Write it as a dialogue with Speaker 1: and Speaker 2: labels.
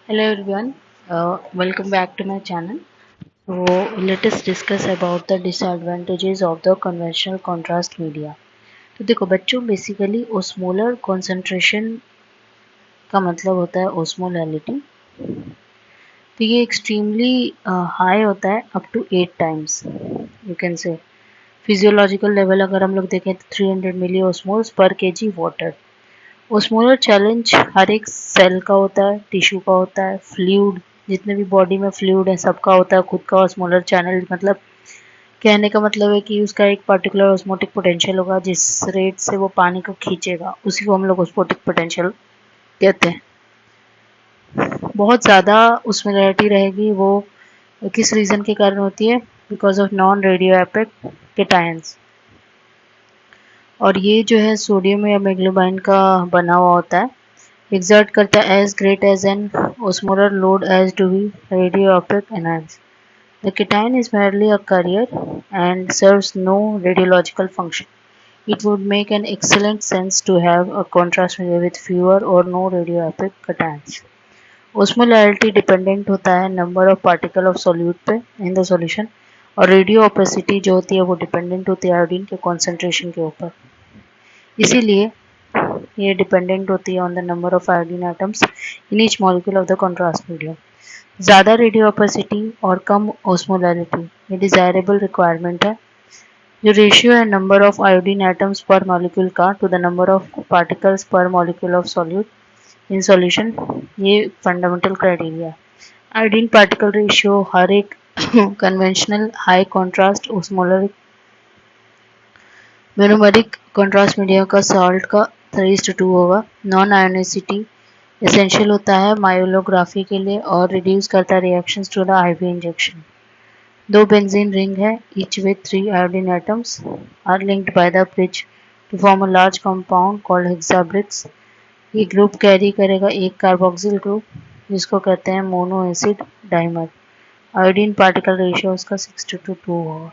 Speaker 1: Hello everyone, welcome back to my channel. So let us discuss about the disadvantages of the conventional contrast media. तो देखो बच्चों, basically osmolar concentration का मतलब होता है ओस्मोलैलिटी। तो ये एक्सट्रीमली हाई होता है up to 8 times, you can say. Physiological level अगर हम लोग देखें तो 300 मिली ऑस्मोल्स पर केजी वाटर। ओस्मोलर चैलेंज हर एक सेल का होता है, टिश्यू का होता है, फ्लूइड जितने भी बॉडी में फ्लूइड है सबका होता है खुद का ऑस्मोलर चैनल। मतलब कहने का मतलब है कि उसका एक पर्टिकुलर ऑस्मोटिक पोटेंशियल होगा जिस रेट से वो पानी को खींचेगा, उसी को हम लोग ऑस्मोटिक पोटेंशियल कहते हैं। बहुत ज़्यादा ऑस्मोलैरिटी रहेगी वो किस रीज़न के कारण होती है? Because of non radio active cations. और ये जो है सोडियम या मेग्लोबाइन का बना हुआ होता है, exert करता है as great as an osmolar load as to be radioactive enhanced. The cation is merely a carrier and serves no radiological function. It would make an excellent sense to have a contrast media with fewer or no radioactive cations. Osmolarity dependent होता है number of particle of solute पे in the solution, और radio opacity जो होती है वो dependent होती है आयोडीन के कॉन्सेंट्रेशन के ऊपर। इसीलिए ये डिपेंडेंट होती है on the number of iodine atoms in each molecule of the contrast medium. ज़्यादा रेडियो ऑपेसिटी और कम ऑस्मोलैरिटी ये डिज़ायरेबल रिक्वायरमेंट है। जो रेशियो है number of iodine atoms per molecule का to the number of particles per molecule of solute in solution, ये fundamental criteria है। आयोडीन पार्टिकल रेशियो हर एक conventional high contrast osmolar monomeric contrast media का salt का 3:2 होगा। Non आयोनिसिटी essential होता है मायोलोग्राफी के लिए और रिड्यूस करता है reactions to the IV injection. दो बेंजीन रिंग है, each with 3 iodine atoms are linked by the bridge to form a large compound called Hexabrix. ये ग्रुप कैरी करेगा एक कार्बोक्सिल ग्रुप जिसको कहते हैं mono acid dimer. Iodine particle ratio उसका 6:2 होगा।